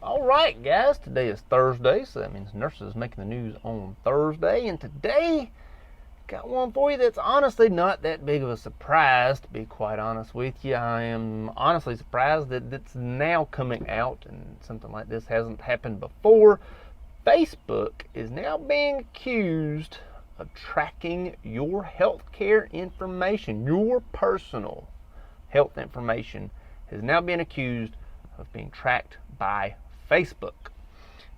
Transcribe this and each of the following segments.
All right, guys, today is Thursday, so that means nurses making the news on Thursday. And today, got one for you that's honestly not that big of a surprise, to be quite honest with you. I am honestly surprised that it's now coming out, and something like this hasn't happened before. Facebook is now being accused of tracking your healthcare information. Your personal health information has now been accused of being tracked by Facebook.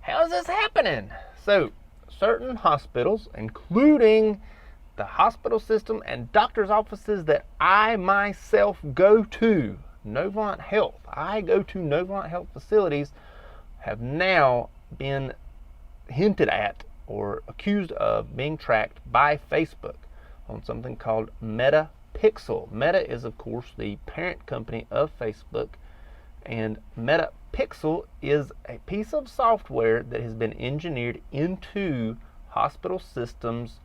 How is this happening? So, certain hospitals, including the hospital system and doctor's offices that I myself go to, Novant Health, I go to Novant Health facilities, have now been hinted at or accused of being tracked by Facebook on something called MetaPixel. Meta is, of course, the parent company of Facebook, and MetaPixel is a piece of software that has been engineered into hospital systems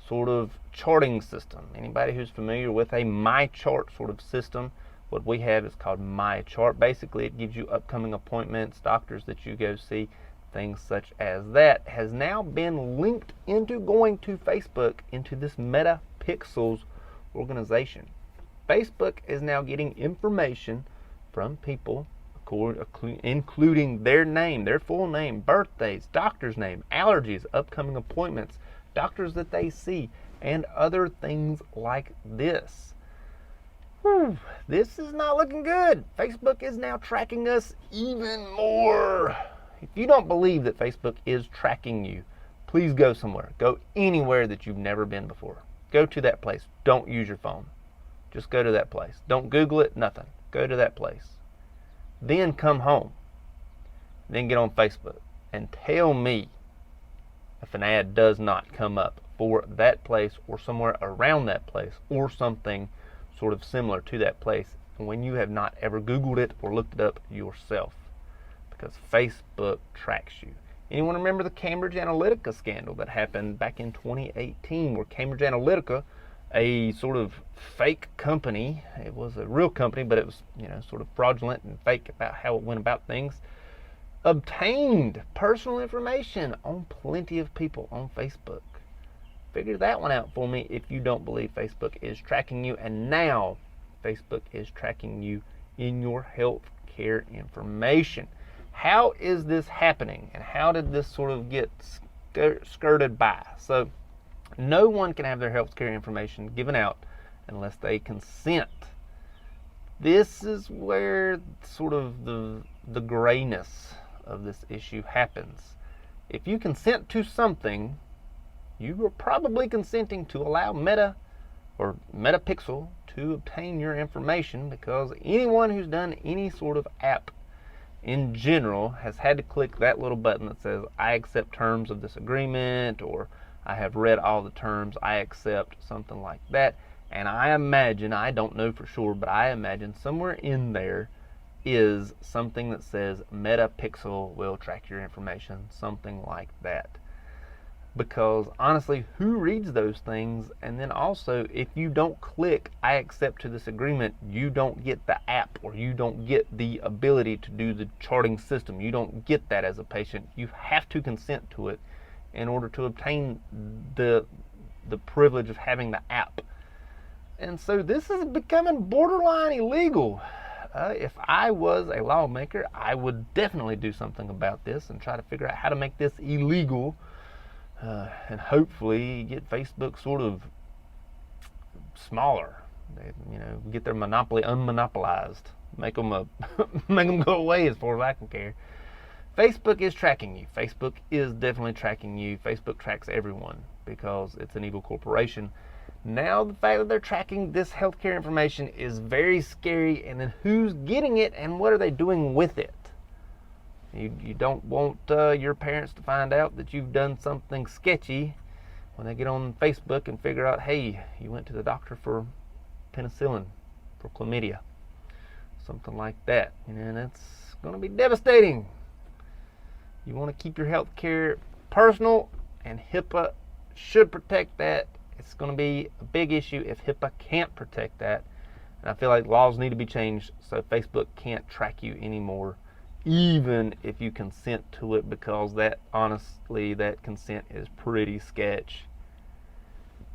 sort of charting system. Anybody who's familiar with a MyChart sort of system, what we have is called MyChart. Basically, it gives you upcoming appointments, doctors that you go see, things such as that, has now been linked into going to Facebook, into this MetaPixels organization. Facebook is now getting information from people, including their name, their full name, birthdays, doctor's name, allergies, upcoming appointments, doctors that they see, and other things like this. This is not looking good. Facebook is now tracking us even more. If you don't believe that Facebook is tracking you, please go somewhere. Go anywhere that you've never been before. Go to that place. Don't use your phone. Just go to that place. Don't Google it, nothing. Go to that place. Then come home. Then get on Facebook and tell me if an ad does not come up for that place or somewhere around that place or something sort of similar to that place when you have not ever Googled it or looked it up yourself. Because Facebook tracks you. Anyone remember the Cambridge Analytica scandal that happened back in 2018, where Cambridge Analytica, a sort of fake company, it was a real company, but it was, sort of fraudulent and fake about how it went about things, obtained personal information on plenty of people on Facebook. Figure that one out for me if you don't believe Facebook is tracking you. And now Facebook is tracking you in your health care information. How is this happening, and how did this sort of get skirted by? So, no one can have their healthcare information given out unless they consent. This is where sort of the grayness of this issue happens. If you consent to something, you are probably consenting to allow Meta or MetaPixel to obtain your information, because anyone who's done any sort of app in general has had to click that little button that says, I accept terms of this agreement, or I have read all the terms, I accept, something like that. And I imagine, I don't know for sure, but I imagine somewhere in there is something that says MetaPixel will track your information, something like that. Because honestly, who reads those things? And then also, if you don't click I accept to this agreement, you don't get the app, or you don't get the ability to do the charting system. You don't get that as a patient. You have to consent to it in order to obtain the privilege of having the app. And so this is becoming borderline illegal. If I was a lawmaker, I would definitely do something about this and try to figure out how to make this illegal. And hopefully get Facebook sort of smaller. Get their monopoly unmonopolized. Make them go away as far as I can care. Facebook is tracking you. Facebook is definitely tracking you. Facebook tracks everyone because it's an evil corporation. Now the fact that they're tracking this healthcare information is very scary. And then who's getting it and what are they doing with it? You don't want your parents to find out that you've done something sketchy when they get on Facebook and figure out, hey, you went to the doctor for penicillin, for chlamydia, something like that. And it's going to be devastating. You want to keep your health care personal, and HIPAA should protect that. It's going to be a big issue if HIPAA can't protect that. And I feel like laws need to be changed so Facebook can't track you anymore even if you consent to it, because that, honestly, that consent is pretty sketch.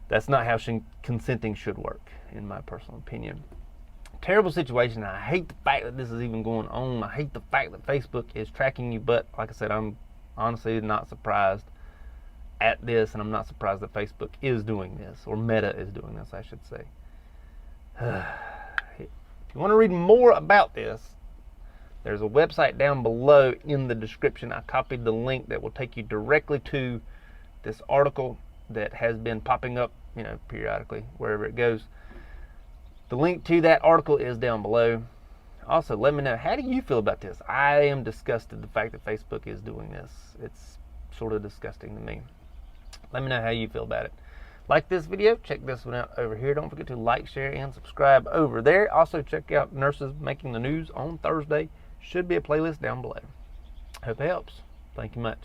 That's not how consenting should work, in my personal opinion. Terrible situation. I hate the fact that this is even going on. I hate the fact that Facebook is tracking you, but like I said, I'm honestly not surprised at this, and I'm not surprised that Facebook is doing this, or Meta is doing this, I should say. If you want to read more about this, there's a website down below in the description. I copied the link that will take you directly to this article that has been popping up, periodically, wherever it goes. The link to that article is down below. Also, let me know, how do you feel about this? I am disgusted the fact that Facebook is doing this. It's sort of disgusting to me. Let me know how you feel about it. Like this video, check this one out over here. Don't forget to like, share, and subscribe over there. Also, check out Nurses Making the News on Thursday. Should be a playlist down below. Hope it helps. Thank you much.